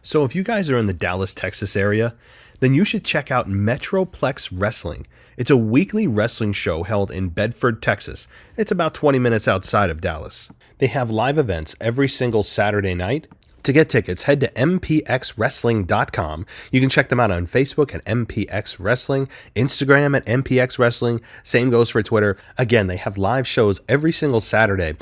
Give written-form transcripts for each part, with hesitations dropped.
So if you guys are in the Dallas, Texas area, then you should check out Metroplex Wrestling. It's a weekly wrestling show held in Bedford, Texas. It's about 20 minutes outside of Dallas. They have live events every single Saturday night. To get tickets, head to mpxwrestling.com. You can check them out on Facebook at MPX Wrestling, Instagram at MPX Wrestling. Same goes for Twitter. Again, they have live shows every single Saturday.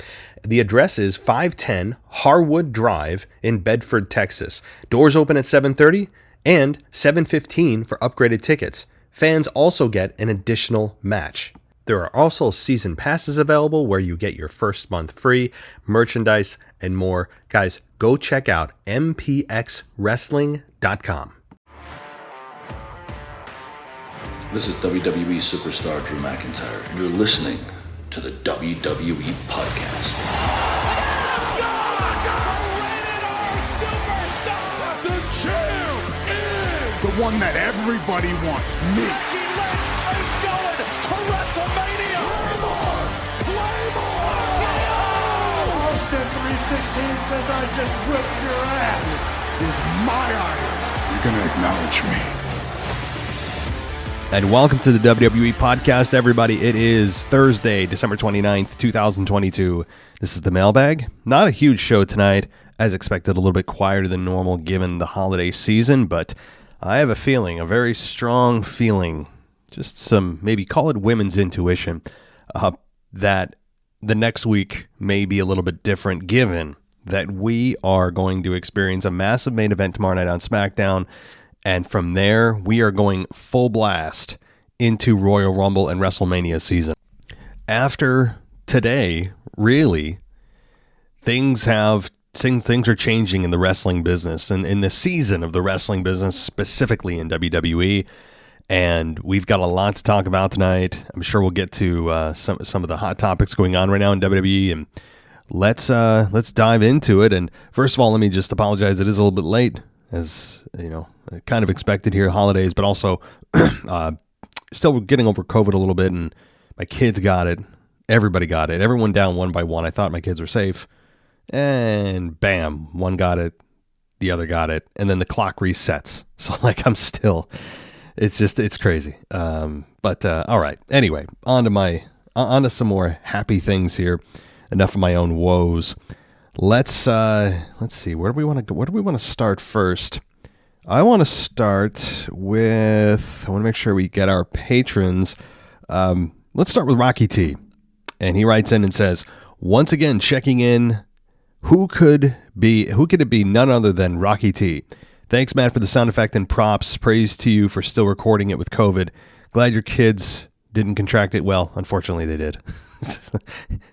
The address is 510 Harwood Drive in Bedford, Texas. Doors open at 7:30 and 7:15 for upgraded tickets. Fans also get an additional match. There are also season passes available where you get your first month free, merchandise, and more. Guys, go check out mpxwrestling.com. This is WWE superstar Drew McIntyre, and you're listening to the WWE Podcast. The champ is the one that everybody wants, me. WrestleMania! Austin 316 says I just whipped your ass. This is my honor. You're gonna acknowledge me. And welcome to the WWE Podcast, everybody. It is Thursday, December 29th, 2022. This is the Mailbag. Not a huge show tonight. As expected, a little bit quieter than normal given the holiday season, but I have a feeling, a very strong feeling, just some, maybe call it women's intuition, that the next week may be a little bit different given that we are going to experience a massive main event tomorrow night on SmackDown. And from there, we are going full blast into Royal Rumble and WrestleMania season. After today, really, things are changing in the wrestling business and in the season of the wrestling business, specifically in WWE. And we've got a lot to talk about tonight. I'm sure we'll get to some of the hot topics going on right now in WWE, and let's dive into it. And first of all, let me just apologize. It is a little bit late, as you know, kind of expected here, holidays, but also still getting over COVID a little bit. And my kids got it. Everybody got it. Everyone down one by one. I thought my kids were safe, and bam, one got it, the other got it, and then the clock resets. So I'm still. It's crazy. But all right. Anyway, on to some more happy things here. Enough of my own woes. Let's see. Where do we want to go? Where do we want to start first? I want to make sure we get our patrons. Let's start with Rocky T. And he writes in and says, once again, checking in. Who could it be? None other than Rocky T. Thanks, Matt, for the sound effect and props. Praise to you for still recording it with COVID. Glad your kids didn't contract it. Well, unfortunately, they did.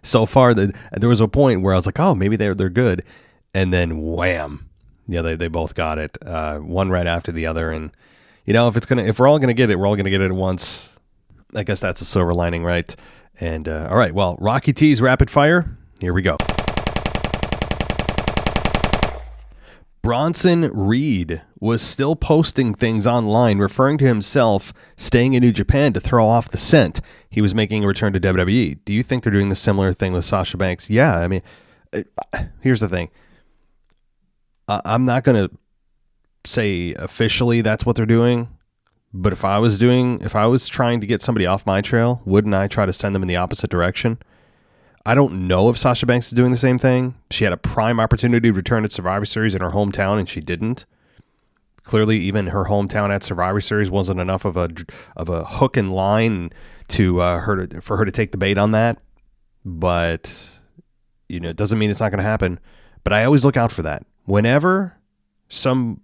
So far, there was a point where I was like, oh, maybe they're good. And then wham. Yeah, they both got it. One right after the other. And, you know, if we're all going to get it, we're all going to get it at once. I guess that's a silver lining, right? And, all right, well, Rocky T's Rapid Fire. Here we go. Bronson Reed was still posting things online referring to himself staying in New Japan to throw off the scent. He was making a return to WWE. Do you think they're doing the similar thing with Sasha Banks? Yeah, I mean, here's the thing. I'm not going to say officially that's what they're doing, but if I was trying to get somebody off my trail, wouldn't I try to send them in the opposite direction? I don't know if Sasha Banks is doing the same thing. She had a prime opportunity to return at Survivor Series in her hometown, and she didn't. Clearly, even her hometown at Survivor Series wasn't enough of a hook and line for her to take the bait on that. But you know, it doesn't mean it's not going to happen. But I always look out for that. Whenever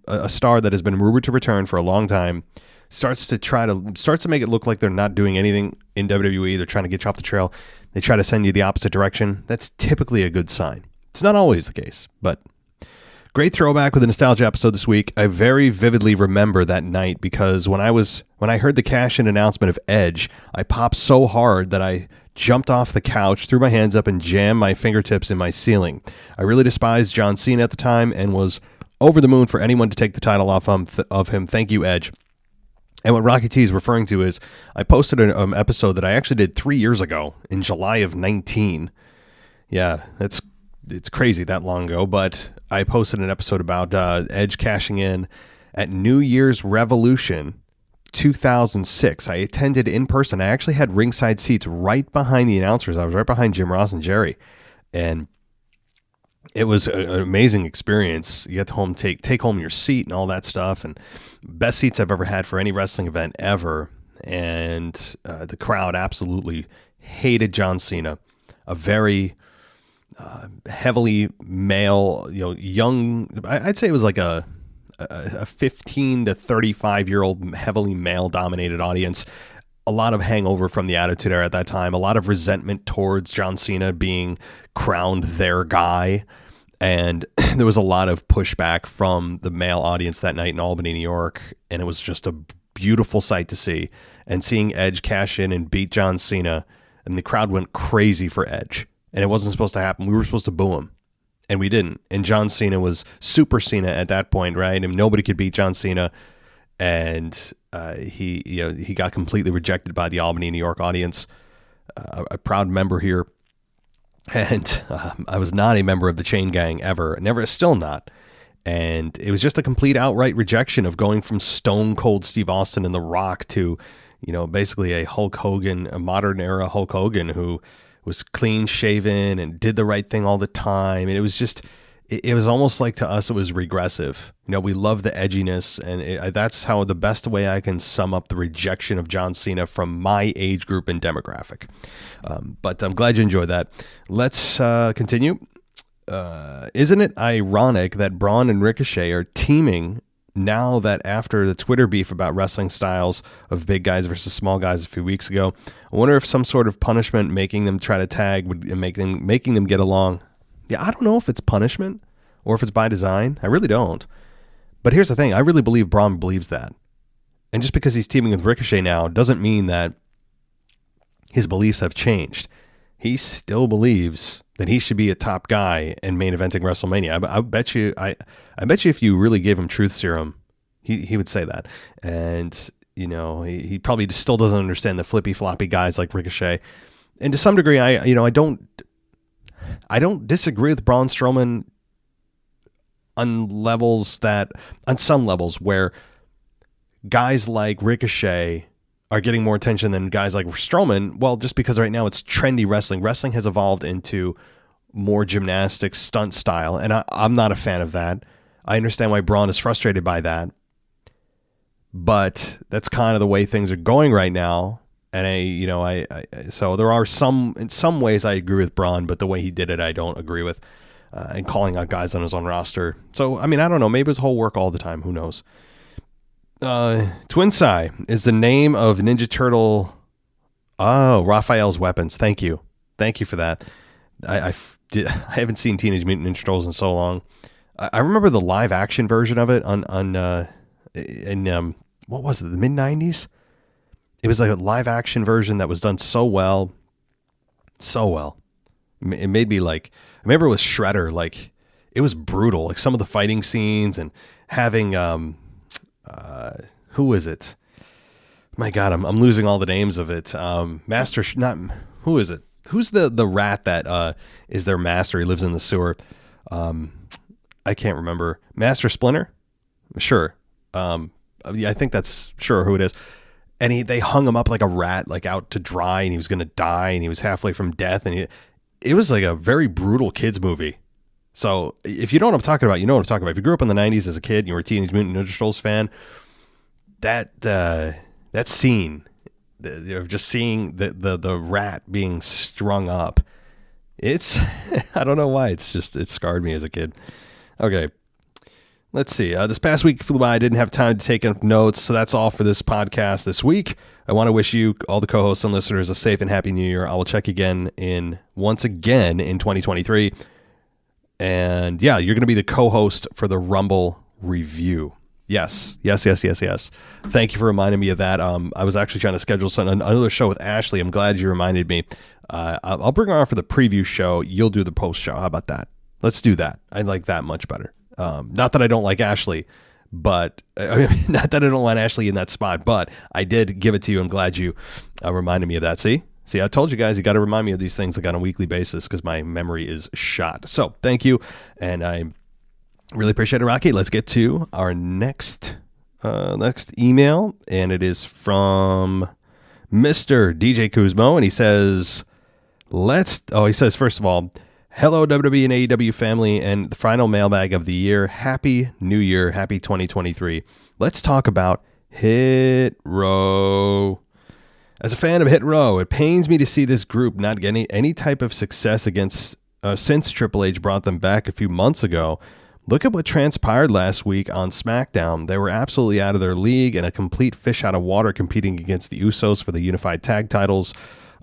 a star that has been rumored to return for a long time starts to make it look like they're not doing anything in WWE, they're trying to get you off the trail, they try to send you the opposite direction, that's typically a good sign. It's not always the case, but great throwback with a nostalgia episode this week. I very vividly remember that night because when I heard the cash-in announcement of Edge, I popped so hard that I jumped off the couch, threw my hands up, and jammed my fingertips in my ceiling. I really despised John Cena at the time and was over the moon for anyone to take the title off of him. Thank you, Edge. And what Rocky T is referring to is I posted an episode that I actually did 3 years ago in July of 19. Yeah, it's crazy that long ago, but I posted an episode about Edge cashing in at New Year's Revolution 2006. I attended in person. I actually had ringside seats right behind the announcers. I was right behind Jim Ross and Jerry, and it was an amazing experience. You get home, take home your seat and all that stuff, and best seats I've ever had for any wrestling event ever. And the crowd absolutely hated John Cena, a very heavily male, young. I'd say it was like a 15 to 35-year-old heavily male-dominated audience. A lot of hangover from the Attitude Era at that time. A lot of resentment towards John Cena being crowned their guy. And there was a lot of pushback from the male audience that night in Albany, New York. And it was just a beautiful sight to see. And seeing Edge cash in and beat John Cena, and the crowd went crazy for Edge. And it wasn't supposed to happen. We were supposed to boo him. And we didn't. And John Cena was Super Cena at that point, right? And nobody could beat John Cena. And he got completely rejected by the Albany, New York audience. A proud member here. And I was not a member of the Chain Gang ever. Still not. And it was just a complete outright rejection of going from Stone Cold Steve Austin and The Rock to, basically a Hulk Hogan, a modern era Hulk Hogan who was clean shaven and did the right thing all the time. And it was just, it was almost like to us, it was regressive. We love the edginess, and that's how the best way I can sum up the rejection of John Cena from my age group and demographic. But I'm glad you enjoyed that. Let's continue. Isn't it ironic that Braun and Ricochet are teaming now that after the Twitter beef about wrestling styles of big guys versus small guys a few weeks ago? I wonder if some sort of punishment making them try to tag would making them get along. Yeah, I don't know if it's punishment or if it's by design. I really don't. But here's the thing. I really believe Braun believes that. And just because he's teaming with Ricochet now doesn't mean that his beliefs have changed. He still believes that he should be a top guy and main eventing WrestleMania. I bet you if you really gave him truth serum, he would say that. And, he probably still doesn't understand the flippy floppy guys like Ricochet. And to some degree, I don't disagree with Braun Strowman on some levels where guys like Ricochet are getting more attention than guys like Strowman. Well, just because right now it's trendy wrestling. Wrestling has evolved into more gymnastics, stunt style, and I'm not a fan of that. I understand why Braun is frustrated by that, but that's kind of the way things are going right now. And so there are in some ways I agree with Braun, but the way he did it, I don't agree with, and calling out guys on his own roster. So, I don't know, maybe his whole work all the time. Who knows? Twin Sai is the name of Ninja Turtle. Oh, Raphael's weapons. Thank you for that. I haven't seen Teenage Mutant Ninja Turtles in so long. I remember the live action version of it in what was it, the mid 90s? It was like a live action version that was done so well. It made me I remember with Shredder, it was brutal. Like some of the fighting scenes and having, who is it? My God, I'm losing all the names of it. Who is it? Who's the rat that is their master? He lives in the sewer. I can't remember. Master Splinter? Sure. I think that's sure who it is. And they hung him up like a rat, out to dry, and he was going to die, and he was halfway from death. And it was like a very brutal kids movie. So if you know what I'm talking about, you know what I'm talking about. If you grew up in the 90s as a kid and you were a Teenage Mutant Ninja Turtles fan, that scene of just seeing the rat being strung up, it's I don't know why, it scarred me as a kid. Okay. Let's see. This past week flew by. I didn't have time to take notes, so that's all for this podcast this week. I want to wish you, all the co-hosts and listeners, a safe and happy New Year. I will check once again in 2023. And yeah, you're going to be the co-host for the Rumble review. Yes. Thank you for reminding me of that. I was actually trying to schedule another show with Ashley. I'm glad you reminded me. I'll bring her on for the preview show. You'll do the post show. How about that? Let's do that. I like that much better. Not that I don't like Ashley, but not that I don't want Ashley in that spot, but I did give it to you. I'm glad you reminded me of that. See, I told you guys, you got to remind me of these things on a weekly basis because my memory is shot. So thank you. And I Really appreciate it, Rocky. Let's get to our next email, and it is from Mr. DJ Kuzmo, and he says, he says, first of all, hello, WWE and AEW family, and the final mailbag of the year. Happy New Year. Happy 2023. Let's talk about Hit Row. As a fan of Hit Row, it pains me to see this group not getting any type of success since Triple H brought them back a few months ago. Look at what transpired last week on SmackDown. They were absolutely out of their league and a complete fish out of water competing against the Usos for the unified tag titles.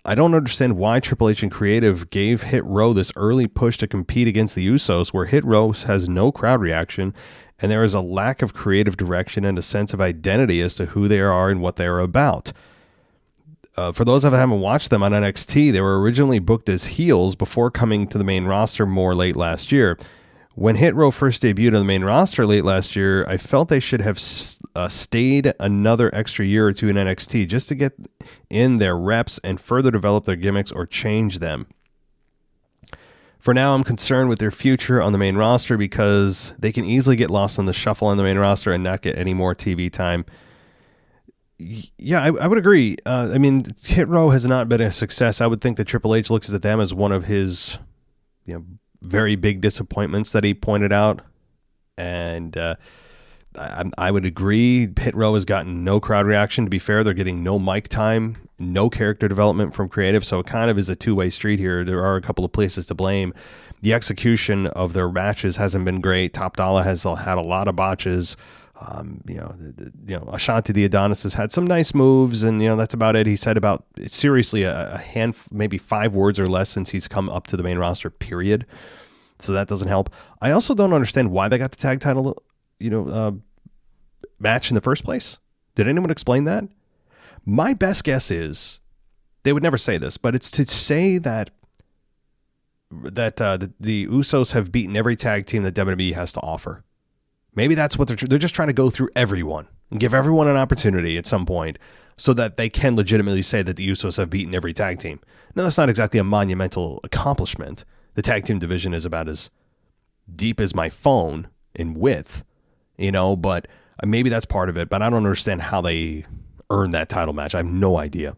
I don't understand why Triple H and Creative gave Hit Row this early push to compete against the Usos, where Hit Row has no crowd reaction, and there is a lack of creative direction and a sense of identity as to who they are and what they are about. For those of us who haven't watched them on NXT, they were originally booked as heels before coming to the main roster more late last year. When Hit Row first debuted on the main roster late last year, I felt they should have stayed another extra year or two in NXT just to get in their reps and further develop their gimmicks or change them. For now, I'm concerned with their future on the main roster because they can easily get lost in the shuffle on the main roster and not get any more TV time. Yeah, I would agree. Hit Row has not been a success. I would think that Triple H looks at them as one of his, very big disappointments that he pointed out. And I would agree. Hit Row has gotten no crowd reaction. To be fair, they're getting no mic time, no character development from creative. So it kind of is a two-way street here. There are a couple of places to blame. The execution of their matches hasn't been great. Top Dollar has had a lot of botches. Ashanti the Adonis has had some nice moves, and that's about it. He said about seriously a maybe 5 words or less since he's come up to the main roster, period. So that doesn't help. I also don't understand why they got the tag title, match in the first place. Did anyone explain that? My best guess is they would never say this, but it's to say that the Usos have beaten every tag team that WWE has to offer. Maybe that's what they're just trying to go through everyone and give everyone an opportunity at some point so that they can legitimately say that the Usos have beaten every tag team. Now, that's not exactly a monumental accomplishment. The tag team division is about as deep as my phone in width, but maybe that's part of it, but I don't understand how they earned that title match. I have no idea.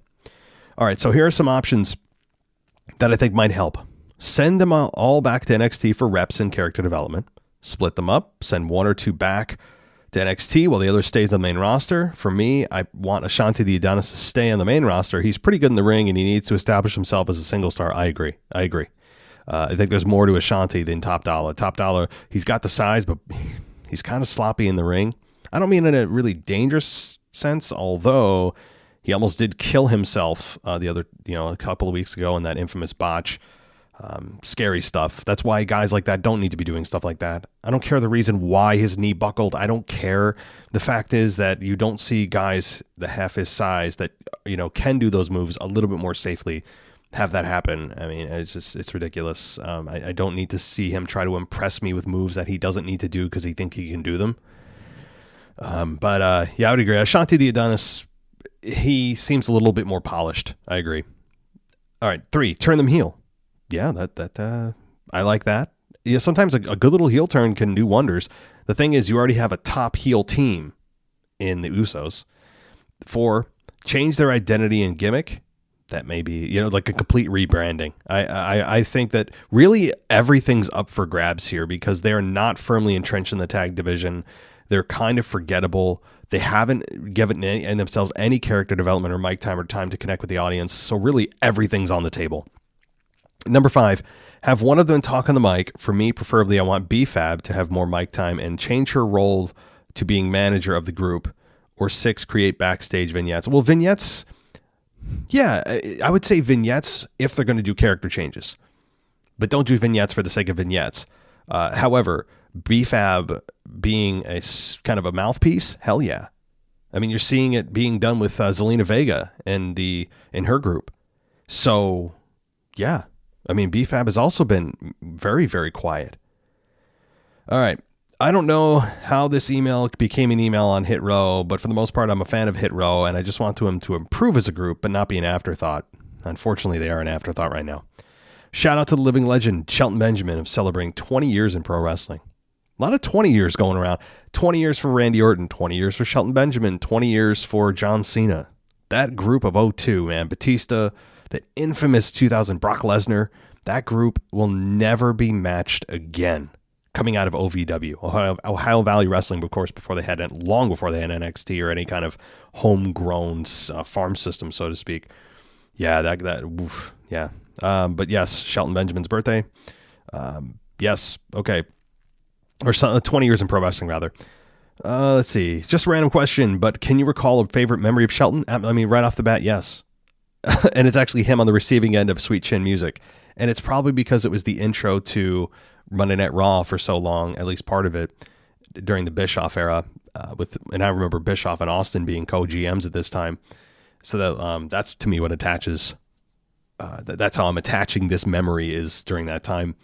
All right, so here are some options that I think might help. Send them all back to NXT for reps and character development. Split them up, send 1 or 2 back to NXT while the other stays on the main roster. For me, I want Ashanti the Adonis to stay on the main roster. He's pretty good in the ring, and he needs to establish himself as a single star. I agree. I think there's more to Ashanti than Top Dollar. Top Dollar, he's got the size, but he's kind of sloppy in the ring. I don't mean in a really dangerous sense, although he almost did kill himself a couple of weeks ago in that infamous botch. Scary stuff. That's why guys like that don't need to be doing stuff like that. I don't care the reason why his knee buckled. I don't care. The fact is that you don't see guys that half his size that, can do those moves a little bit more safely have that happen. I mean, it's ridiculous. I don't need to see him try to impress me with moves that he doesn't need to do because he thinks he can do them. I would agree. Ashanti the Adonis, he seems a little bit more polished. I agree. All right, 3, turn them heel. Yeah, that I like that. Yeah, sometimes a good little heel turn can do wonders. The thing is, you already have a top heel team in the Usos. 4, change their identity and gimmick. That may be, like a complete rebranding. I think that really everything's up for grabs here because they are not firmly entrenched in the tag division. They're kind of forgettable. They haven't given themselves any character development or mic time or time to connect with the audience. So really everything's on the table. Number 5, have one of them talk on the mic. For me, preferably, I want B-Fab to have more mic time and change her role to being manager of the group. Or 6, create backstage vignettes. Well, vignettes, yeah, I would say vignettes if they're going to do character changes. But don't do vignettes for the sake of vignettes. However, B-Fab being a kind of a mouthpiece, hell yeah. I mean, you're seeing it being done with Zelina Vega in her group. So, yeah. I mean, B-Fab has also been very, very quiet. All right. I don't know how this email became an email on Hit Row, but for the most part, I'm a fan of Hit Row, and I just want him to improve as a group, but not be an afterthought. Unfortunately, they are an afterthought right now. Shout out to the living legend, Shelton Benjamin, of celebrating 20 years in pro wrestling. A lot of 20 years going around. 20 years for Randy Orton, 20 years for Shelton Benjamin, 20 years for John Cena. That group of 02, man. Batista, that infamous 2000 Brock Lesnar, that group will never be matched again. Coming out of OVW, Ohio Valley Wrestling, of course, long before they had NXT or any kind of homegrown farm system, so to speak. Yeah, oof, yeah. But yes, Shelton Benjamin's birthday. Yes, okay. Or 20 years in pro wrestling, rather. Let's see. Just a random question, but can you recall a favorite memory of Shelton? I mean, right off the bat, yes. And it's actually him on the receiving end of Sweet Chin Music. And it's probably because it was the intro to Monday Night Raw for so long, at least part of it, during the Bischoff era. And I remember Bischoff and Austin being co-GMs at this time. So that's, to me, what attaches. That's how I'm attaching this memory is during that time.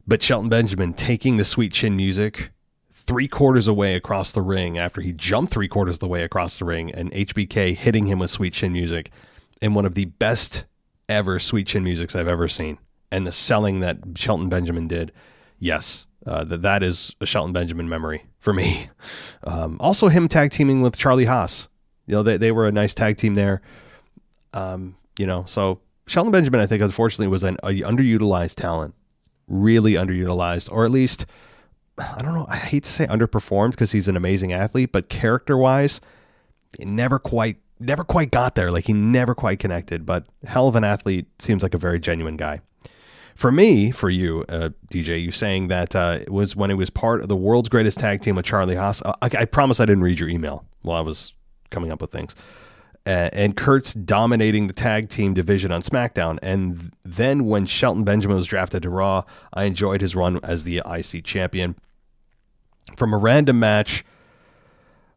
But Shelton Benjamin taking the Sweet Chin Music 3/4 away across the ring after he jumped 3/4 of the way across the ring, and HBK hitting him with Sweet Chin Music in one of the best ever Sweet Chin Musics I've ever seen. And the selling that Shelton Benjamin did, yes, that is a Shelton Benjamin memory for me. Also him tag teaming with Charlie Haas. They were a nice tag team there. So Shelton Benjamin, I think, unfortunately, was an underutilized talent. Really underutilized, or at least, I don't know, I hate to say underperformed because he's an amazing athlete, but character-wise, he never quite got there. Like, he never quite connected, but hell of an athlete, seems like a very genuine guy. For you, DJ, you saying that it was when it was part of the world's greatest tag team with Charlie Haas. I promise I didn't read your email while I was coming up with things. And Kurt's dominating the tag team division on SmackDown. And then when Shelton Benjamin was drafted to Raw, I enjoyed his run as the IC champion. From a random match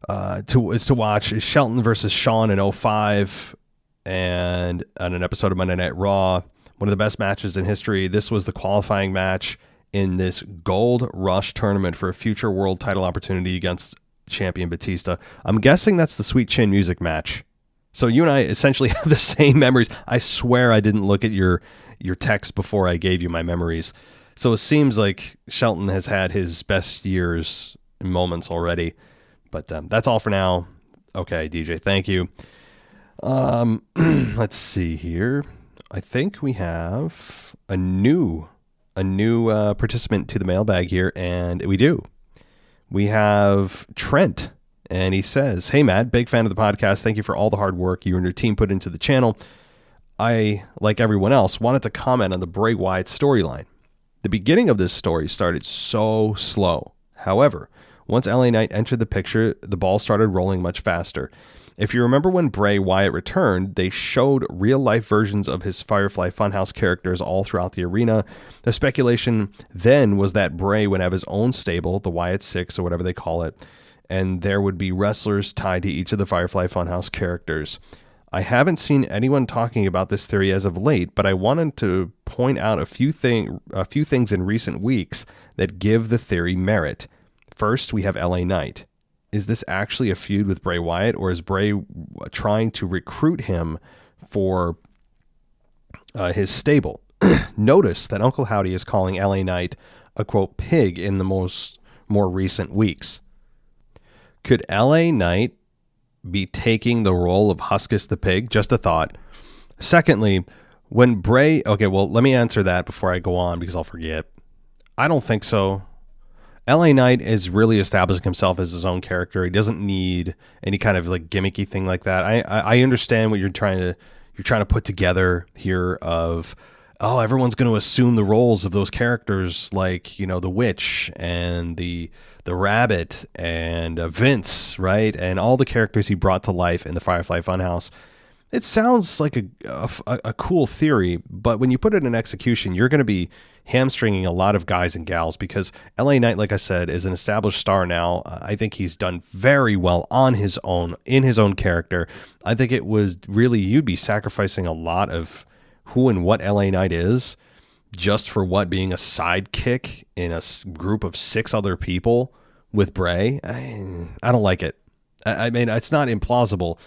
to watch is Shelton versus Shawn in 05 and on an episode of Monday Night Raw. One of the best matches in history. This was the qualifying match in this Gold Rush tournament for a future world title opportunity against champion Batista. I'm guessing that's the Sweet Chin Music match. So you and I essentially have the same memories. I swear I didn't look at your text before I gave you my memories. So it seems like Shelton has had his best years and moments already. But that's all for now. Okay, DJ, thank you. Let's see here. I think we have a new participant to the mailbag here, and we do. We have Trent. And he says, "Hey, Matt, big fan of the podcast. Thank you for all the hard work you and your team put into the channel. I, like everyone else, wanted to comment on the Bray Wyatt storyline. The beginning of this story started so slow. However, once LA Knight entered the picture, the ball started rolling much faster. If you remember when Bray Wyatt returned, they showed real-life versions of his Firefly Funhouse characters all throughout the arena. The speculation then was that Bray would have his own stable, the Wyatt Six or whatever they call it, and there would be wrestlers tied to each of the Firefly Funhouse characters. I haven't seen anyone talking about this theory as of late, but I wanted to point out a few things in recent weeks that give the theory merit. First, we have LA Knight. Is this actually a feud with Bray Wyatt, or is Bray trying to recruit him for his stable? Notice that Uncle Howdy is calling LA Knight a, quote, pig in the more recent weeks. Could LA Knight be taking the role of Huskus the Pig? Just a thought. Secondly, when Bray... Okay, well, let me answer that before I go on because I'll forget. I don't think so. LA Knight is really establishing himself as his own character. He doesn't need any kind of like gimmicky thing like that. I understand what you're trying to put together here of, oh, everyone's going to assume the roles of those characters, like, you know, the witch and the rabbit and Vince, right? And all the characters he brought to life in the Firefly Funhouse. It sounds like a cool theory, but when you put it in execution, you're going to be hamstringing a lot of guys and gals because LA Knight, like I said, is an established star now. I think he's done very well on his own, in his own character. I think it was really, you'd be sacrificing a lot of who and what LA Knight is just for what, being a sidekick in a group of 6 other people with Bray. I don't like it. I mean, it's not implausible,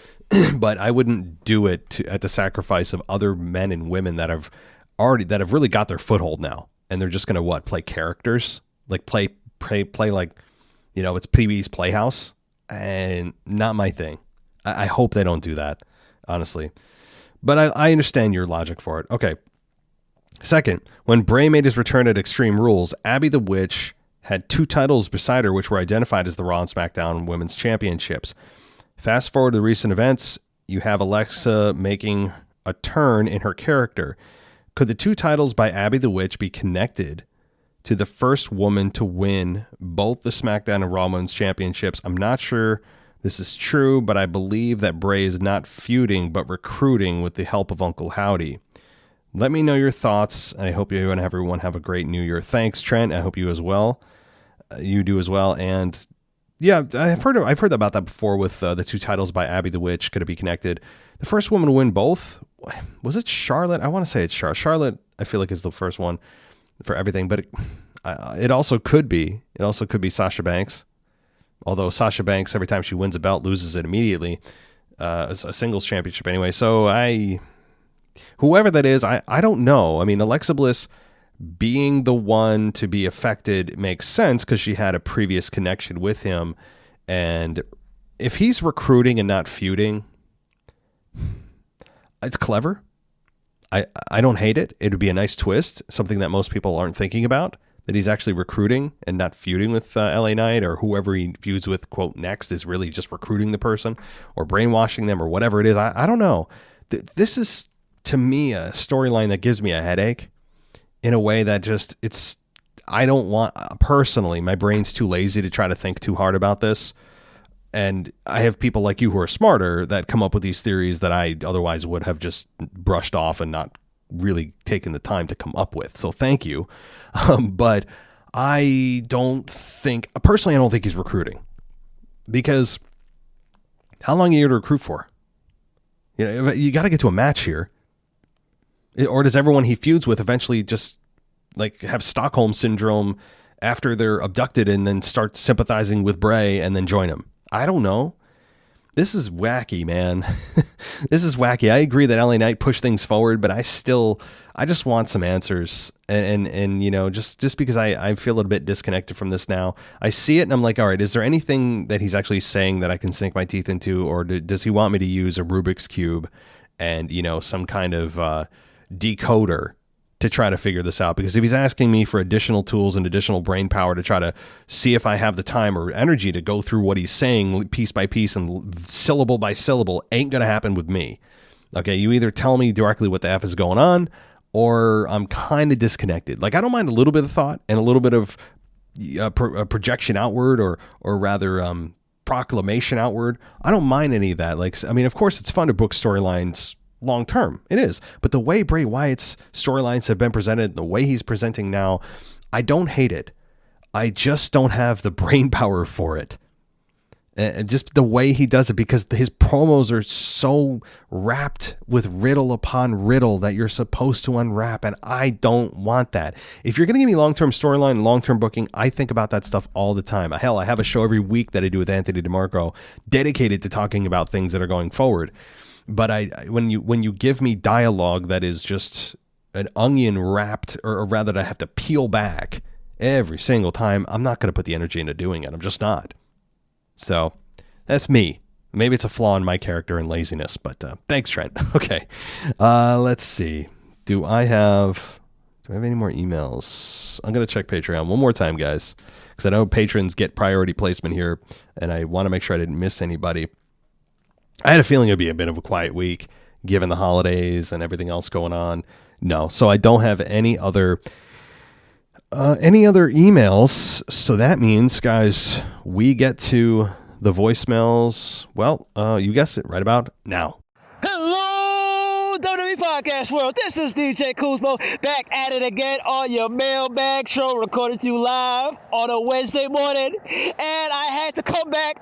but I wouldn't do it at the sacrifice of other men and women that have really got their foothold now, and they're just going to play characters, like play play like, it's PB's Playhouse, and not my thing. I hope they don't do that, honestly. But I understand your logic for it. Okay. Second, when Bray made his return at Extreme Rules, Abby the Witch had 2 titles beside her, which were identified as the Raw and SmackDown Women's Championships. Fast forward to the recent events, you have Alexa making a turn in her character. Could the 2 titles by Abby the Witch be connected to the first woman to win both the SmackDown and Raw Women's Championships? I'm not sure this is true, but I believe that Bray is not feuding, but recruiting with the help of Uncle Howdy. Let me know your thoughts. I hope you and everyone have a great New Year. Thanks, Trent. I hope you as well. You do as well. And yeah, I've heard about that before with the 2 titles by Abby the Witch. Could it be connected? The first woman to win both, was it Charlotte? I want to say it's Charlotte. Charlotte, I feel like, is the first one for everything, but it also could be. It also could be Sasha Banks. Although Sasha Banks, every time she wins a belt, loses it immediately. A singles championship anyway. So whoever that is, I don't know. I mean, Alexa Bliss being the one to be affected makes sense because she had a previous connection with him. And if he's recruiting and not feuding, it's clever. I don't hate it. It would be a nice twist, something that most people aren't thinking about, that he's actually recruiting and not feuding with LA Knight, or whoever he feuds with, quote, next is really just recruiting the person or brainwashing them or whatever it is. I don't know. This is, to me, a storyline that gives me a headache in a way that just, I don't want, personally, my brain's too lazy to try to think too hard about this. And I have people like you who are smarter that come up with these theories that I otherwise would have just brushed off and not really taken the time to come up with. So thank you. But I don't think, personally, I don't think he's recruiting, because how long are you here to recruit for? You got to get to a match here. Or does everyone he feuds with eventually just like have Stockholm syndrome after they're abducted and then start sympathizing with Bray and then join him? I don't know. This is wacky, man. This is wacky. I agree that LA Knight pushed things forward, but I just want some answers. And just because I feel a little bit disconnected from this now. I see it and I'm like, all right, is there anything that he's actually saying that I can sink my teeth into? Or does he want me to use a Rubik's Cube and, some kind of decoder to try to figure this out? Because if he's asking me for additional tools and additional brain power to try to see if I have the time or energy to go through what he's saying piece by piece and syllable by syllable, ain't going to happen with me. Okay, you either tell me directly what the F is going on, or I'm kind of disconnected. Like, I don't mind a little bit of thought and a little bit of projection outward, or rather proclamation outward. I don't mind any of that. Like, I mean, of course, it's fun to book storylines long term. It is. But the way Bray Wyatt's storylines have been presented, the way he's presenting now, I don't hate it. I just don't have the brain power for it. And just the way he does it, because his promos are so wrapped with riddle upon riddle that you're supposed to unwrap, and I don't want that. If you're going to give me long-term storyline, long-term booking, I think about that stuff all the time. Hell, I have a show every week that I do with Anthony DeMarco dedicated to talking about things that are going forward. But when you give me dialogue that is just an onion wrapped, or rather, that I have to peel back every single time, I'm not going to put the energy into doing it. I'm just not. So that's me. Maybe it's a flaw in my character and laziness, but thanks, Trent. Okay. Let's see. Do I have any more emails? I'm going to check Patreon one more time, guys, because I know patrons get priority placement here, and I want to make sure I didn't miss anybody. I had a feeling it'd be a bit of a quiet week given the holidays and everything else going on. No, so I don't have any other emails. So that means, guys, we get to the voicemails. Well, you guessed it, right about now. Hello, WWE Podcast World. This is DJ Kuzmo back at it again on your Mailbag show, recorded to you live on a Wednesday morning. And I had to come back.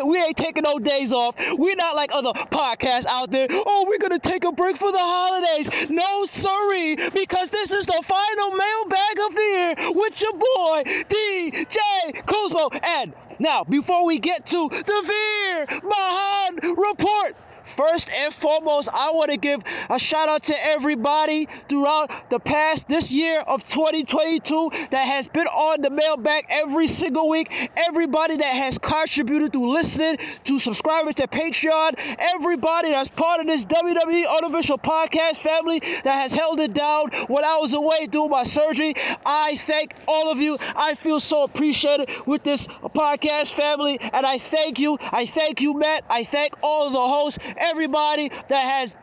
We ain't taking no days off. We're not like other podcasts out there. Oh, we're going to take a break for the holidays. No, sorry, because this is the final Mailbag of the year with your boy, DJ Kuzmo. And now, before we get to the Veer Mahan Report, First and foremost, I want to give a shout out to everybody throughout this year of 2022 that has been on the Mailbag every single week. Everybody that has contributed through listening, to subscribing to Patreon, everybody that's part of this WWE Unofficial Podcast family that has held it down when I was away doing my surgery. I thank all of you. I feel so appreciated with this podcast family, and I thank you. I thank you, Matt. I thank all of the hosts, everybody that has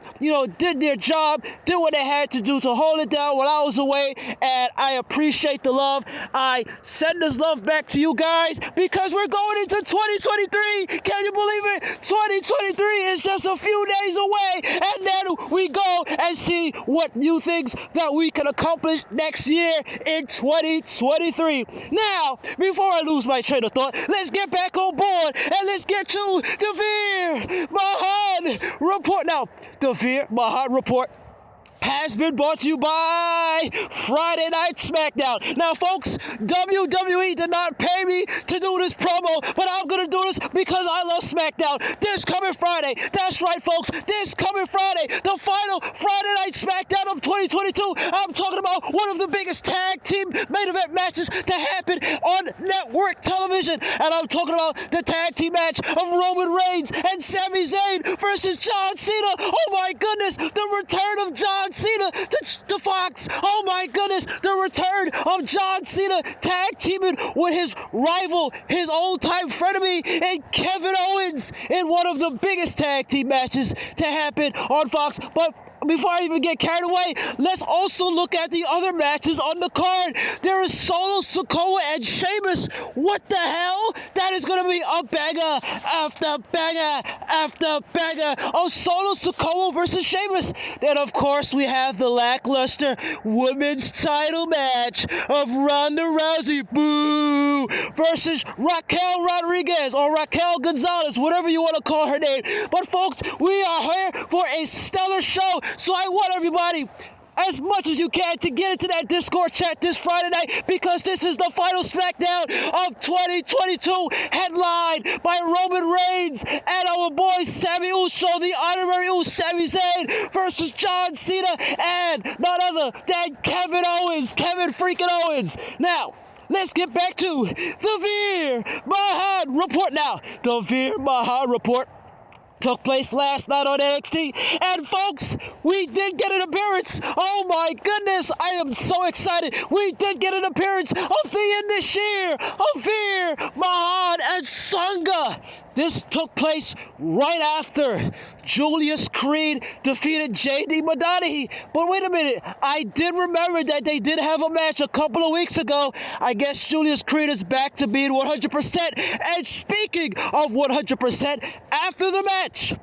did their job, did what they had to do to hold it down while I was away, and I appreciate the love. I send this love back to you guys because we're going into 2023. Can you believe it? 2023 is just a few days away, and then we go and see what new things that we can accomplish next year in 2023. Now, before I lose my train of thought, let's get back on board and let's get to the Veer Mahan Report. Now, the Veer Mahan Report has been brought to you by Friday Night SmackDown. Now, folks, WWE did not pay me to do this promo, but I'm going to do this because I love SmackDown. This coming Friday, that's right, folks, this coming Friday, the final Friday Night SmackDown of 2022. I'm talking about one of the biggest tag team main event matches to happen on network television. And I'm talking about the tag team match of Roman Reigns and Sami Zayn versus John Cena. Oh, my goodness, the return of John Cena to Fox. Oh my goodness, the return of John Cena tag teaming with his rival, his old-time frenemy, and Kevin Owens in one of the biggest tag team matches to happen on Fox. But before I even get carried away, let's also look at the other matches on the card. There is Solo Sikoa and Sheamus. What the hell? That is going to be a banger after banger after banger. Oh, Solo Sikoa versus Sheamus. Then, of course, we have the lackluster women's title match of Ronda Rousey, boo, versus Raquel Rodriguez or Raquel Gonzalez, whatever you want to call her name. But, folks, we are here for a stellar show. So I want everybody, as much as you can, to get into that Discord chat this Friday night, because this is the final SmackDown of 2022, headlined by Roman Reigns and our boy Sami Uso, the honorary Uso, Sami Zayn versus John Cena and none other than Kevin Owens, Kevin freaking Owens. Now, let's get back to the Veer Mahan Report. Now, the Veer Mahan Report took place last night on NXT, and folks, we did get an appearance. Oh my goodness, I am so excited. We did get an appearance of the Indishir, of Veer Mahan and Sangha. This took place right after Julius Creed defeated JD Madani. But wait a minute, I did remember that they did have a match a couple of weeks ago. I guess Julius Creed is back to being 100%. And speaking of 100%, after the match,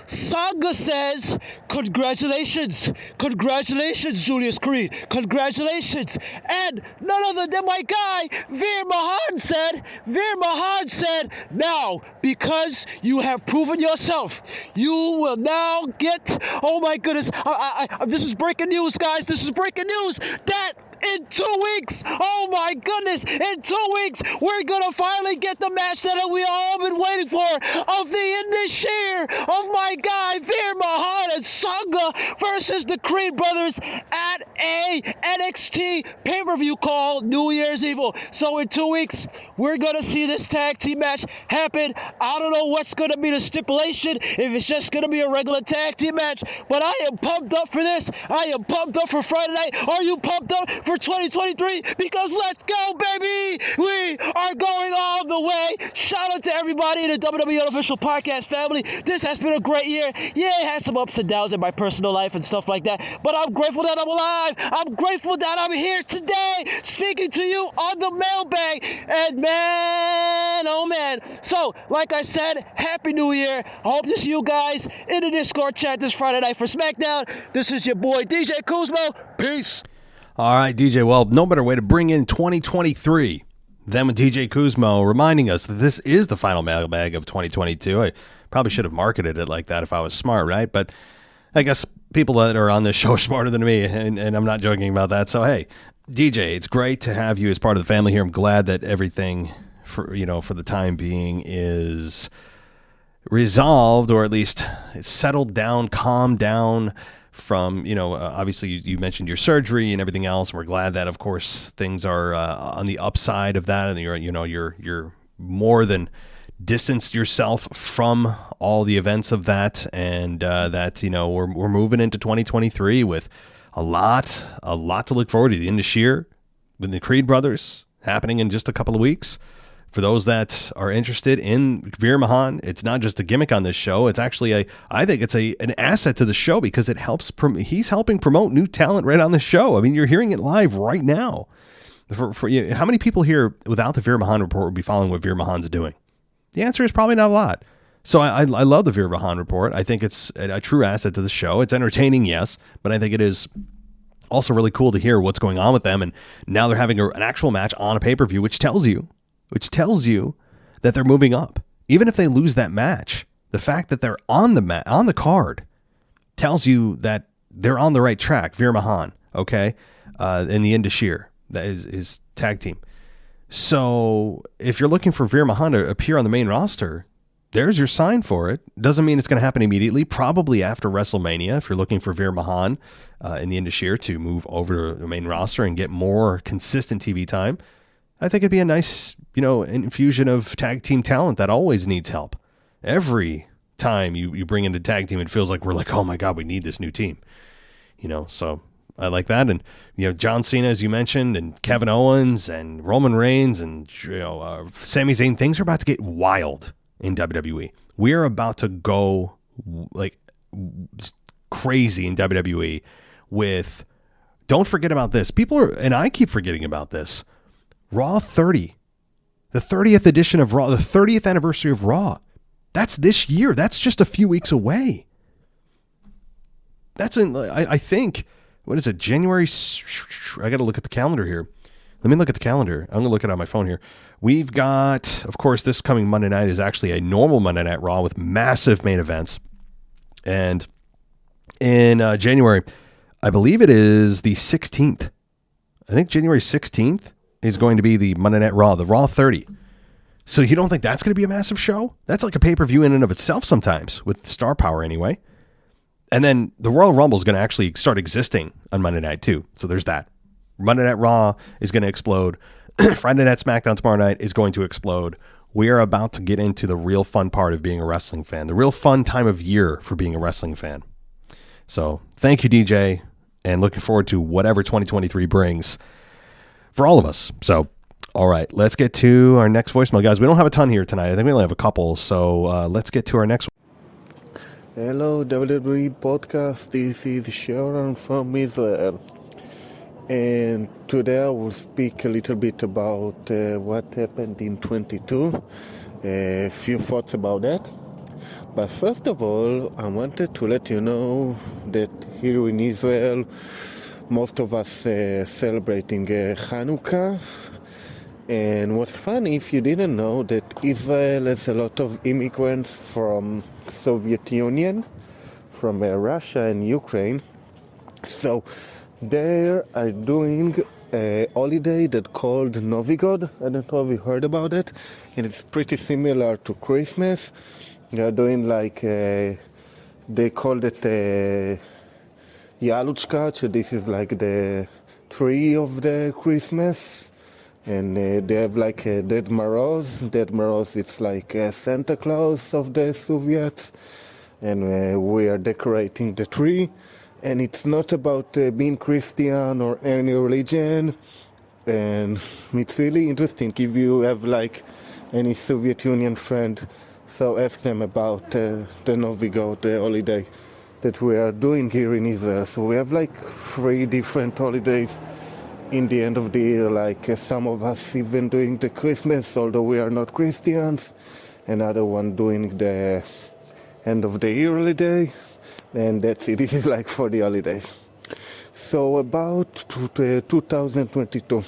Sangha says, congratulations, Julius Creed, congratulations. And none other than my guy, Veer Mahan said, now, because you have proven yourself, you will now get, oh my goodness, this is breaking news, guys, that in 2 weeks, oh my goodness, in 2 weeks, we're gonna finally get the match that we all been waiting for, of the Indishir of my guy Veer Mahan and Sangha versus the Creed brothers at a NXT pay-per-view called New Year's Evil. So in 2 weeks, we're gonna see this tag team match happen. I don't know what's gonna be the stipulation, if it's just gonna be a regular tag team match, but I am pumped up for this. I am pumped up for Friday night. Are you pumped up for 2023? Because let's go, baby! We are going all the way. Shout out to everybody in the WWE Unofficial Podcast family. This has been a great year. Yeah, it had some ups and downs in my personal life and stuff like that, but I'm grateful that I'm alive. I'm grateful that I'm here today speaking to you on the Mailbag. And man, oh man. So, like I said, Happy New Year. I hope to see you guys in the Discord chat this Friday night for SmackDown. This is your boy, DJ Kuzmo. Peace. All right, DJ. Well, no better way to bring in 2023 than with DJ Kuzmo reminding us that this is the final Mailbag of 2022. I probably should have marketed it like that if I was smart, right? But I guess people that are on this show are smarter than me, and I'm not joking about that. So, hey, DJ, it's great to have you as part of the family here. I'm glad that everything for the time being is resolved, or at least settled down, calmed down from, obviously you mentioned your surgery and everything else. And we're glad that, of course, things are on the upside of that, and you're more than distanced yourself from all the events of that, and that we're moving into 2023 with a lot to look forward to. The end of Sheer with the Creed brothers happening in just a couple of weeks. For those that are interested in Veer Mahaan, it's not just a gimmick on this show. It's actually I think it's an asset to the show, because it helps. He's helping promote new talent right on the show. I mean, you're hearing it live right now. For how many people here without the Veer Mahaan report would be following what Veer Mahaan's doing? The answer is probably not a lot. So I love the Veer Mahaan report. I think it's a true asset to the show. It's entertaining, yes, but I think it is also really cool to hear what's going on with them. And now they're having an actual match on a pay-per-view, which tells you that they're moving up. Even if they lose that match, the fact that they're on the card tells you that they're on the right track. Veer Mahaan, okay, in the Indus Sheer, that is his tag team. So if you're looking for Veer Mahaan to appear on the main roster, there's your sign for it. Doesn't mean it's going to happen immediately. Probably after WrestleMania, if you're looking for Veer Mahaan in the Indus Sheer to move over to the main roster and get more consistent TV time, I think it'd be a nice, infusion of tag team talent that always needs help. Every time you bring in a tag team, it feels like we're like, oh my God, we need this new team. So I like that. And, John Cena, as you mentioned, and Kevin Owens and Roman Reigns and, Sami Zayn, things are about to get wild in WWE. We're about to go like crazy in WWE with, don't forget about this. And I keep forgetting about this. Raw 30, the 30th edition of Raw, the 30th anniversary of Raw. That's this year. That's just a few weeks away. That's I think, what is it, January? I got to look at the calendar here. Let me look at the calendar. I'm going to look it on my phone here. We've got, of course, this coming Monday night is actually a normal Monday Night Raw with massive main events. And in January, I believe it is the 16th. I think January 16th. Is going to be the Monday Night Raw, the Raw 30. So you don't think that's going to be a massive show? That's like a pay-per-view in and of itself sometimes, with star power anyway. And then the Royal Rumble is going to actually start existing on Monday night too. So there's that. Monday Night Raw is going to explode. Friday Night SmackDown tomorrow night is going to explode. We are about to get into the real fun part of being a wrestling fan, the real fun time of year for being a wrestling fan. So thank you, DJ, and looking forward to whatever 2023 brings for all of us. So, all right, let's get to our next voicemail, guys. We don't have a ton here tonight. I think we only have a couple. So let's get to our next one. Hello, WWE Podcast. This is Sharon from Israel. And today I will speak a little bit about what happened in 22. A few thoughts about that. But first of all, I wanted to let you know that here in Israel, most of us celebrating Hanukkah. And what's funny, if you didn't know, that Israel has a lot of immigrants from Soviet Union, from Russia and Ukraine. So they are doing a holiday that's called Novigod. I don't know if you heard about it. And it's pretty similar to Christmas. They're doing like, they called it Yaluchka, so this is like the tree of the Christmas, and they have like a Dead Moroz. Dead Moroz, it's like Santa Claus of the Soviets, and we are decorating the tree, and it's not about being Christian or any religion, and it's really interesting. If you have like any Soviet Union friend, so ask them about the Novigod, the holiday that we are doing here in Israel. So we have like 3 different holidays in the end of the year, like some of us even doing the Christmas, although we are not Christians, another one doing the end of the year holiday, and that's it. This is like for the holidays. So about 2022,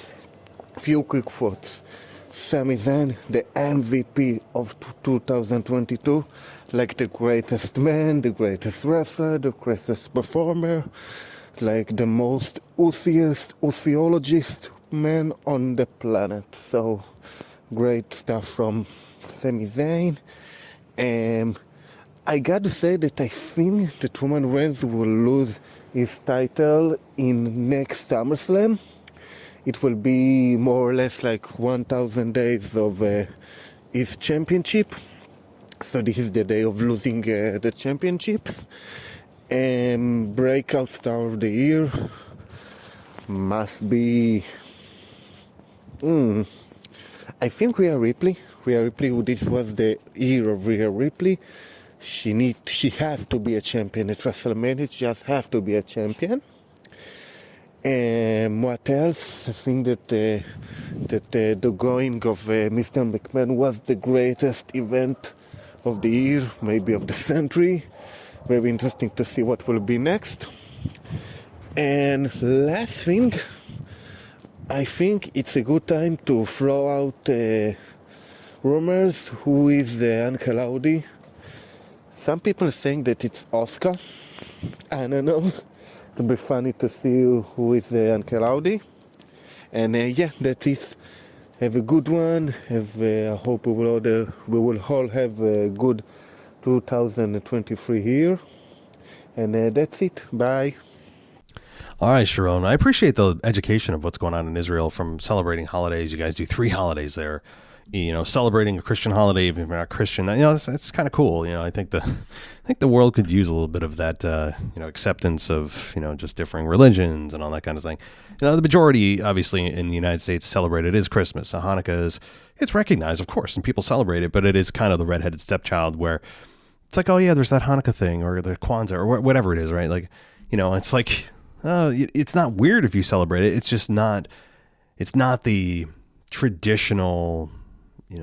few quick thoughts. Sami Zayn, the MVP of 2022, like the greatest man, the greatest wrestler, the greatest performer, like the most Usiologist man on the planet. So great stuff from Sami Zayn. I got to say that I think that Roman Reigns will lose his title in next SummerSlam. It will be more or less like 1,000 days of his championship. So this is the day of losing the championships. And breakout star of the year must be... I think Rhea Ripley. Rhea Ripley, this was the year of Rhea Ripley. She has to be a champion at WrestleMania. She just have to be a champion. And what else? I think that the going of Mr. McMahon was the greatest event of the year, maybe of the century. Very interesting to see what will be next. And last thing, I think it's a good time to throw out rumors. Who is Uncle Audi? Some people are saying that it's Oscar. I don't know. It'll be funny to see who is Uncle Audi. And that is. Have a good one. I hope we will all have a good 2023 here. And that's it. Bye. All right, Sharon. I appreciate the education of what's going on in Israel from celebrating holidays. You guys do 3 holidays there. Celebrating a Christian holiday, even if you're not Christian, it's kind of cool. I think the world could use a little bit of that, acceptance of, just differing religions and all that kind of thing. The majority, obviously, in the United States celebrate it is Christmas. So Hanukkah it's recognized, of course, and people celebrate it, but it is kind of the redheaded stepchild where it's like, oh yeah, there's that Hanukkah thing or the Kwanzaa or whatever it is, right? Like, it's like, it's not weird if you celebrate it. It's just not, it's not the traditional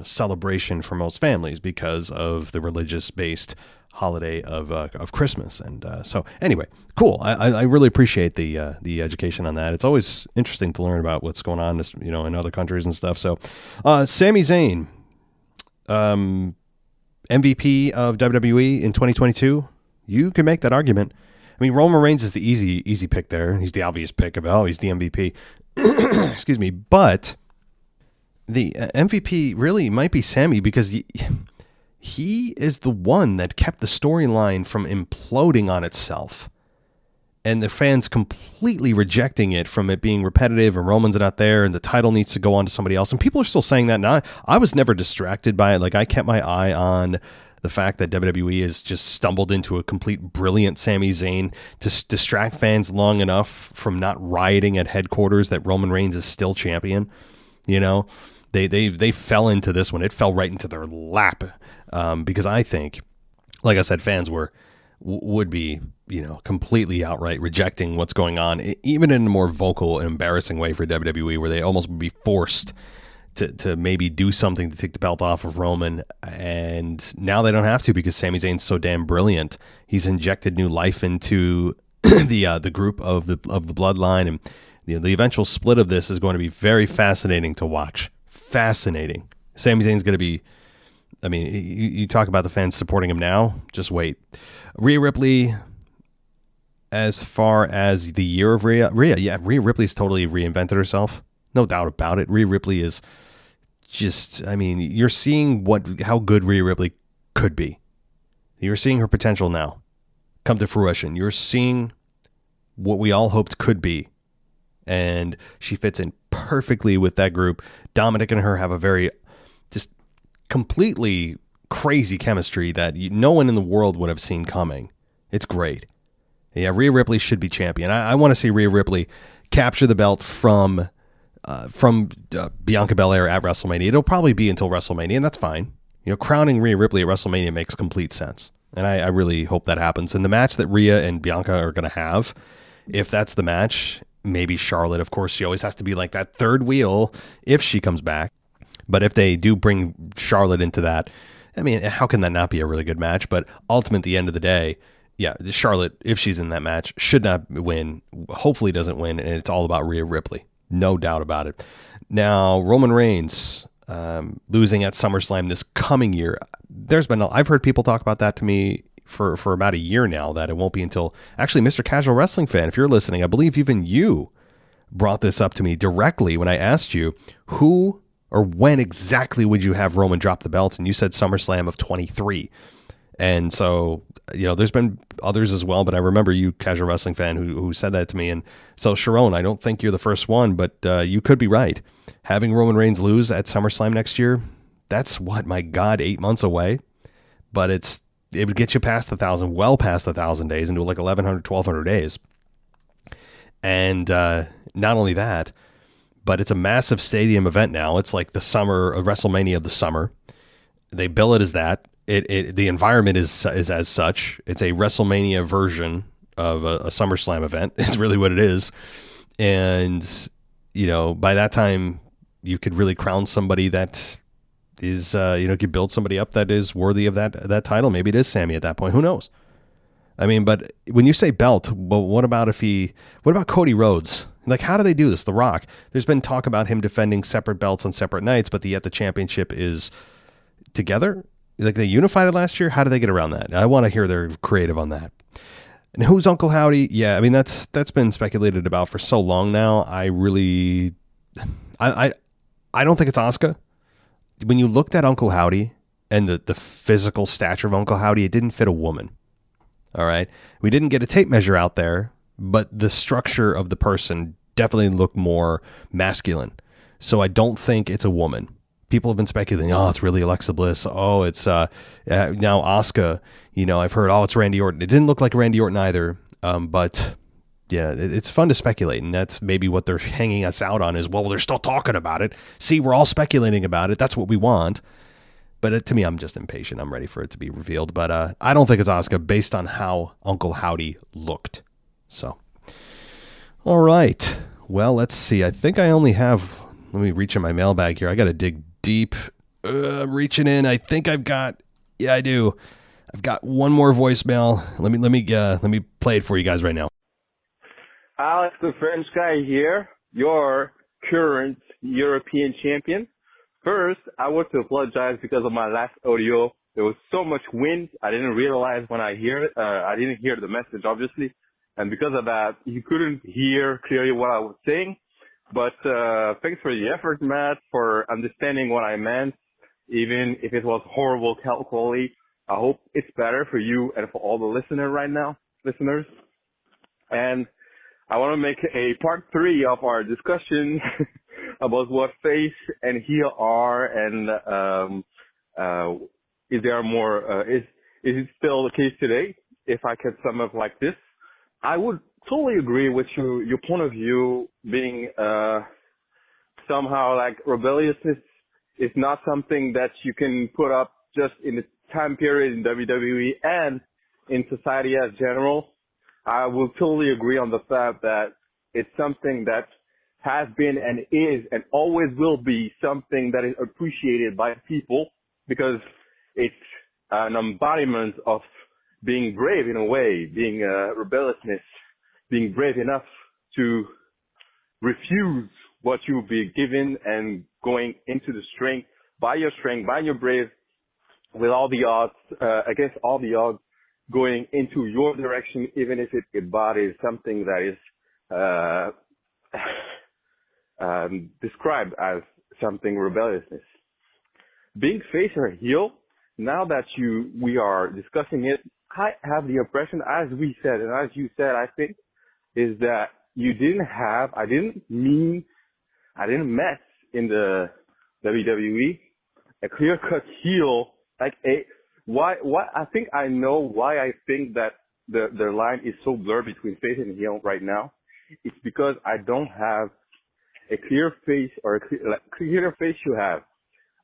celebration for most families because of the religious-based holiday of Christmas. And so anyway, cool. I really appreciate the education on that. It's always interesting to learn about what's going on, in other countries and stuff. So Sami Zayn, MVP of WWE in 2022, you can make that argument. I mean, Roman Reigns is the easy pick there. He's the obvious pick of, he's the MVP. Excuse me. But the MVP really might be Sami because he is the one that kept the storyline from imploding on itself. And the fans completely rejecting it from it being repetitive and Roman's not there and the title needs to go on to somebody else. And people are still saying that. And I was never distracted by it. Like, I kept my eye on the fact that WWE has just stumbled into a complete brilliant Sami Zayn to distract fans long enough from not rioting at headquarters that Roman Reigns is still champion. They fell into this one. It fell right into their lap because I think, like I said, fans would be completely outright rejecting what's going on, even in a more vocal and embarrassing way for WWE, where they almost would be forced to maybe do something to take the belt off of Roman. And now they don't have to because Sami Zayn's so damn brilliant. He's injected new life into the group of the bloodline, and the eventual split of this is going to be very fascinating to watch. Fascinating. Sami Zayn's going to be, I mean, you talk about the fans supporting him now, just wait. Rhea Ripley, as far as the year of Rhea Ripley's totally reinvented herself. No doubt about it. Rhea Ripley is just, I mean, you're seeing how good Rhea Ripley could be. You're seeing her potential now come to fruition. You're seeing what we all hoped could be. And she fits in perfectly with that group. Dominic and her have a very just completely crazy chemistry that no one in the world would have seen coming. It's great. Yeah, Rhea Ripley should be champion. I want to see Rhea Ripley capture the belt from Bianca Belair at WrestleMania. It'll probably be until WrestleMania, and that's fine. Crowning Rhea Ripley at WrestleMania makes complete sense. And I really hope that happens. And the match that Rhea and Bianca are going to have, if that's the match, maybe Charlotte, of course, she always has to be like that third wheel if she comes back. But if they do bring Charlotte into that, I mean, how can that not be a really good match? But ultimately, at the end of the day, yeah, Charlotte, if she's in that match, should not win, hopefully doesn't win, and it's all about Rhea Ripley. No doubt about it. Now, Roman Reigns losing at SummerSlam this coming year. I've heard people talk about that to me for about a year now, that it won't be until, actually, Mr. Casual Wrestling Fan, if you're listening, I believe even you brought this up to me directly when I asked you who or when exactly would you have Roman drop the belts, and you said SummerSlam of 23. And so, there's been others as well, but I remember you, casual wrestling fan, who said that to me. And so, Sharon, I don't think you're the first one, but you could be right. Having Roman Reigns lose at SummerSlam next year, that's my God, 8 months away. But it would get you past 1,000, well past 1,000 days, into like 1,100, 1,200 days. And not only that, but it's a massive stadium event now. It's like the summer, a WrestleMania of the summer. They bill it as that. The environment is as such. It's a WrestleMania version of a SummerSlam event. Is really what it is. And by that time, you could really crown somebody that is could build somebody up that is worthy of that title. Maybe it is Sammy at that point. Who knows? I mean, but when you say belt, well, what about Cody Rhodes? Like, how do they do this? The Rock. There's been talk about him defending separate belts on separate nights, but yet the championship is together. Like, they unified it last year. How do they get around that? I want to hear their creative on that. And who's Uncle Howdy? Yeah, I mean, that's been speculated about for so long now. I don't think it's Asuka. When you looked at Uncle Howdy and the physical stature of Uncle Howdy, it didn't fit a woman. All right. We didn't get a tape measure out there, but the structure of the person definitely looked more masculine. So I don't think it's a woman. People have been speculating, it's really Alexa Bliss. Oh, it's now Asuka. I've heard, it's Randy Orton. It didn't look like Randy Orton either. But yeah, it's fun to speculate. And that's maybe what they're hanging us out on is, well, they're still talking about it. See, we're all speculating about it. That's what we want. But to me, I'm just impatient. I'm ready for it to be revealed. But I don't think it's Asuka based on how Uncle Howdy looked. So, all right. Well, let's see. I think I only have, let me reach in my mailbag here. I got to dig deep. I'm reaching in. I think I've got, yeah, I do. I've got one more voicemail. Let me play it for you guys right now. Alex, the French guy here, your current European champion. First, I want to apologize because of my last audio. There was so much wind, I didn't realize when I hear it. I didn't hear the message, obviously. And because of that, you couldn't hear clearly what I was saying. But thanks for the effort, Matt, for understanding what I meant, even if it was horrible quality. I hope it's better for you and for all the listeners. And I want to make a part 3 of our discussion about what face and heel are, and is there more? Is it still the case today? If I could sum up like this, I would totally agree with your point of view being somehow like rebelliousness is not something that you can put up just in the time period in WWE and in society as general. I will totally agree on the fact that it's something that has been and is and always will be something that is appreciated by people because it's an embodiment of being brave in a way, being rebelliousness, being brave enough to refuse what you'll be given and going into the strength, by your brave, with all the odds, against all the odds, going into your direction, even if it embodies something that is described as something rebelliousness. Being face or heel, now that we are discussing it, I have the impression, as we said, and as you said, I think, is that I didn't mess in the WWE a clear-cut heel, like I think I know why I think that the line is so blurred between face and heel right now. It's because I don't have a clear face, or a clear face you have,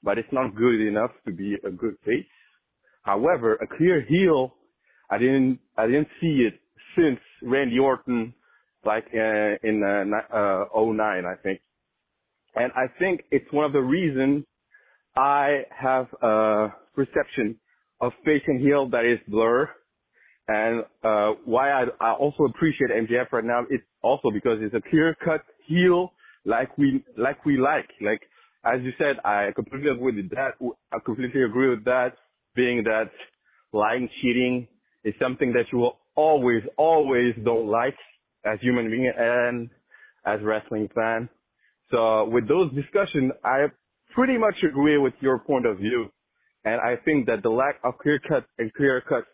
but it's not good enough to be a good face. However, a clear heel, I didn't see it since Randy Orton, like in 09, I think. And I think it's one of the reasons I have a perception of face and heel that is blur. And why I also appreciate MJF right now, it's also because it's a clear-cut heel like we like. Like, as you said, I completely agree with that. I completely agree with that, being that lying, cheating is something that you will always don't like as human being and as wrestling fan. So with those discussions, I pretty much agree with your point of view. And I think that the lack of clear-cut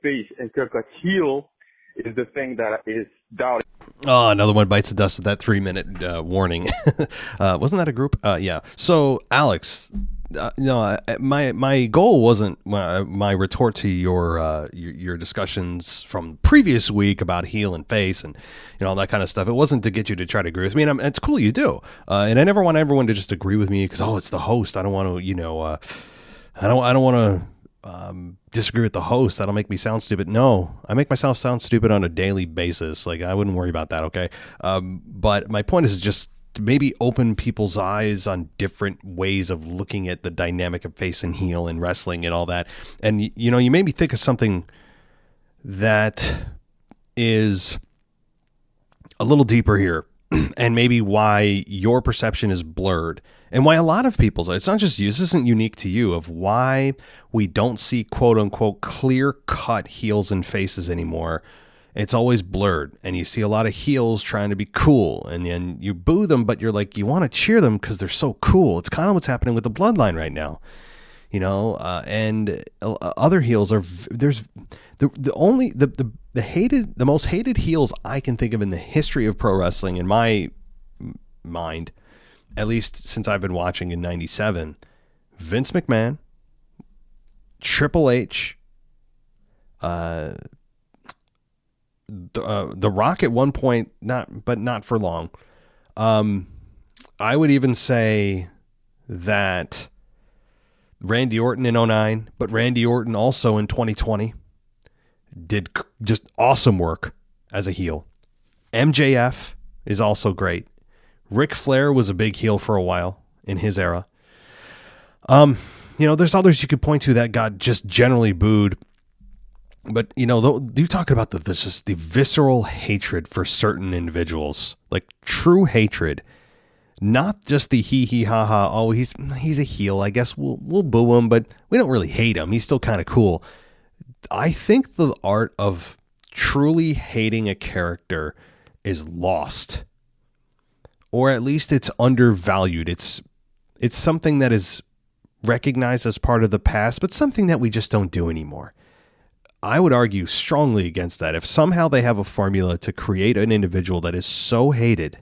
face and clear-cut heel is the thing that is doubting. Oh, another one bites the dust with that 3-minute warning. Wasn't that a group? Yeah. So, Alex, my goal wasn't my retort to your discussions from previous week about heel and face and all that kind of stuff. It wasn't to get you to try to agree with me. And it's cool you do, and I never want everyone to just agree with me because it's the host. I don't want to I don't want to disagree with the host. That'll make me sound stupid. No, I make myself sound stupid on a daily basis. Like, I wouldn't worry about that. Okay. But my point is just to maybe open people's eyes on different ways of looking at the dynamic of face and heel and wrestling and all that. And, you made me think of something that is a little deeper here and maybe why your perception is blurred. And why a lot of people's, it's not just you, this isn't unique to you, of why we don't see quote unquote clear cut heels and faces anymore. It's always blurred. And you see a lot of heels trying to be cool. And then you boo them, but you're like, you want to cheer them because they're so cool. It's kind of what's happening with the bloodline right now. And other heels are, there's the most hated heels I can think of in the history of pro wrestling, in my mind, at least since I've been watching in 97, Vince McMahon, Triple H, The Rock at one point, not for long. I would even say that Randy Orton in 09, but Randy Orton also in 2020 did just awesome work as a heel. MJF is also great. Ric Flair was a big heel for a while in his era. There's others you could point to that got just generally booed. But, you talk about the visceral hatred for certain individuals, like true hatred, not just the hee ha ha. Oh, he's a heel. I guess we'll boo him, but we don't really hate him. He's still kind of cool. I think the art of truly hating a character is lost. Or at least it's undervalued. It's something that is recognized as part of the past, but something that we just don't do anymore. I would argue strongly against that. If somehow they have a formula to create an individual that is so hated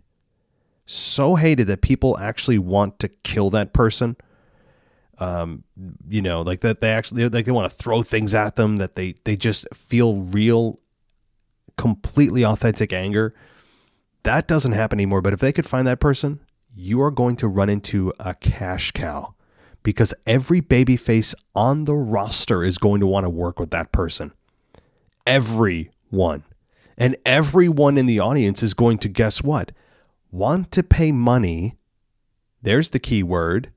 that people actually want to kill that person, like that they actually, like they want to throw things at them, that they just feel real, completely authentic anger. That doesn't happen anymore. But if they could find that person, you are going to run into a cash cow, because every babyface on the roster is going to want to work with that person. Everyone. And everyone in the audience is going to, guess what? Want to pay money. There's the key word.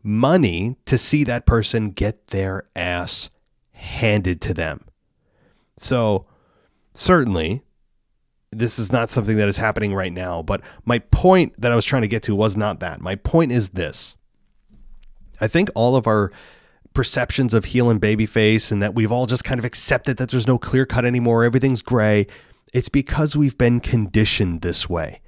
Money to see that person get their ass handed to them. So certainly, this is not something that is happening right now, but my point that I was trying to get to was not that. My point is this. I think all of our perceptions of heel and babyface, and that we've all just kind of accepted that there's no clear cut anymore, everything's gray, it's because we've been conditioned this way.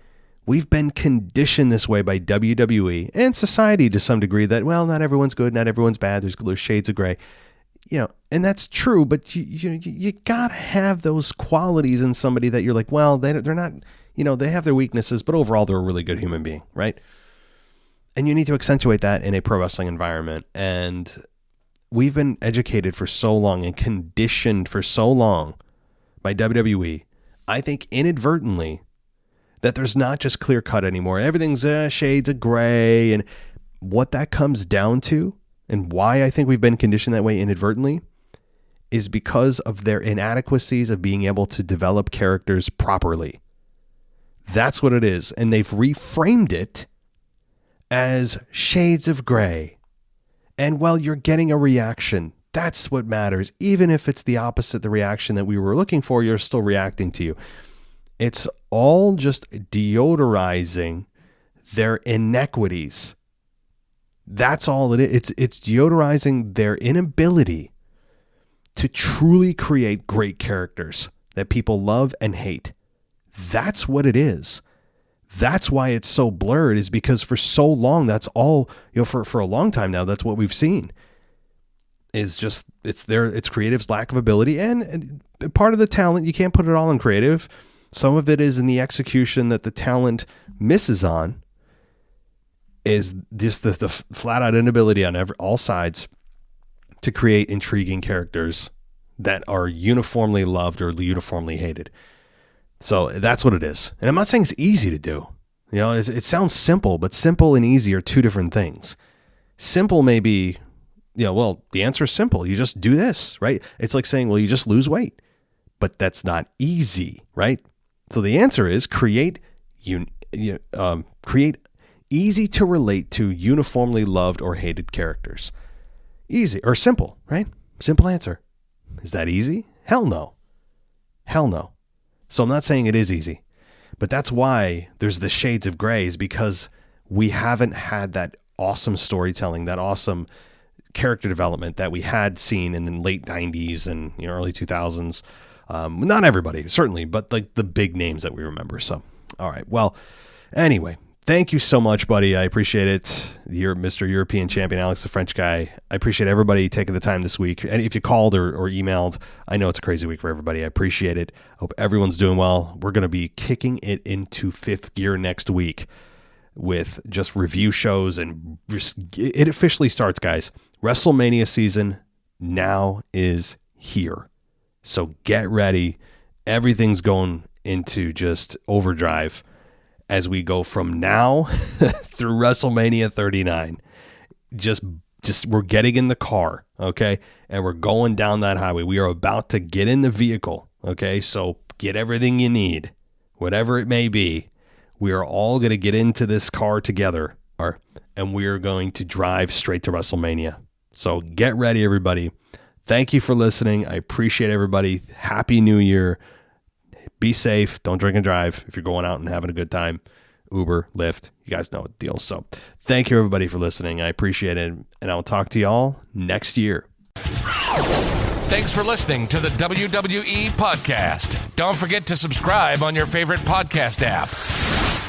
We've been conditioned this way by WWE and society to some degree that, well, not everyone's good, not everyone's bad, there's shades of gray. And that's true, but you gotta have those qualities in somebody that you're like, well, they're not, they have their weaknesses, but overall they're a really good human being, right? And you need to accentuate that in a pro wrestling environment. And we've been educated for so long and conditioned for so long by WWE, I think inadvertently, that there's not just clear cut anymore. Everything's shades of gray. And what that comes down to, and why I think we've been conditioned that way inadvertently, is because of their inadequacies of being able to develop characters properly. That's what it is. And they've reframed it as shades of gray. And while you're getting a reaction, that's what matters. Even if it's the opposite, the reaction that we were looking for, you're still reacting to you. It's all just deodorizing their inequities. That's all it is. It's deodorizing their inability to truly create great characters that people love and hate. That's what it is. That's why it's so blurred, is because for so long, that's all, for a long time now, that's what we've seen. is just, it's creative's lack of ability, and part of the talent, you can't put it all in creative. Some of it is in the execution that the talent misses on, is just the flat out inability on all sides to create intriguing characters that are uniformly loved or uniformly hated. So that's what it is. And I'm not saying it's easy to do. You know, it sounds simple, but simple and easy are two different things. Simple may be, well, the answer is simple. You just do this, right? It's like saying, well, you just lose weight, but that's not easy, right? So the answer is create easy to relate to uniformly loved or hated characters. Easy or simple, right? Simple answer. Is that easy? Hell no. Hell no. So I'm not saying it is easy, but that's why there's the shades of grays, because we haven't had that awesome storytelling, that awesome character development that we had seen in the late 90s and early 2000s. Not everybody, certainly, but like the big names that we remember. So, all right. Well, anyway, thank you so much, buddy. I appreciate it. You're Mr. European Champion, Alex, the French guy. I appreciate everybody taking the time this week. And if you called or emailed, I know it's a crazy week for everybody. I appreciate it. Hope everyone's doing well. We're going to be kicking it into fifth gear next week with just review shows, and just, it officially starts, guys. WrestleMania season now is here. So get ready. Everything's going into just overdrive as we go from now through WrestleMania 39. Just we're getting in the car, okay? And we're going down that highway. We are about to get in the vehicle, okay? So get everything you need, whatever it may be. We are all going to get into this car together, and we are going to drive straight to WrestleMania. So get ready, everybody. Thank you for listening. I appreciate everybody. Happy New Year. Be safe. Don't drink and drive if you're going out and having a good time. Uber, Lyft, you guys know the deal. So thank you, everybody, for listening. I appreciate it, and I'll talk to y'all next year. Thanks for listening to the WWE Podcast. Don't forget to subscribe on your favorite podcast app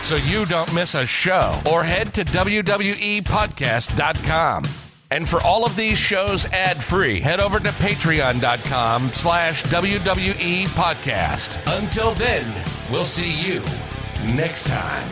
so you don't miss a show, or head to WWEpodcast.com. And for all of these shows ad-free, head over to patreon.com/WWE Podcast. Until then, we'll see you next time.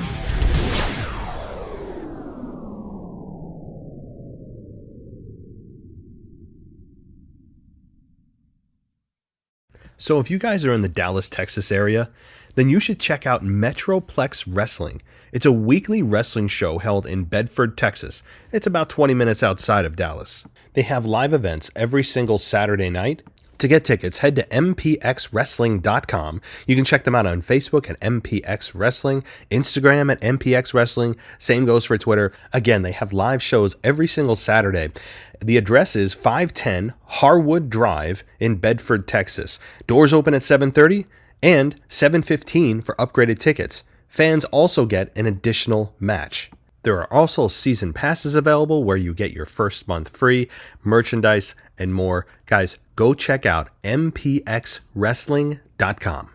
So if you guys are in the Dallas, Texas area, then you should check out Metroplex Wrestling. It's a weekly wrestling show held in Bedford, Texas. It's about 20 minutes outside of Dallas. They have live events every single Saturday night. To get tickets, head to mpxwrestling.com. You can check them out on Facebook at MPX Wrestling, Instagram at MPX Wrestling. Same goes for Twitter. Again, they have live shows every single Saturday. The address is 510 Harwood Drive in Bedford, Texas. Doors open at 7:30 and 7:15 for upgraded tickets. Fans also get an additional match. There are also season passes available where you get your first month free, merchandise, and more. Guys, go check out mpxwrestling.com.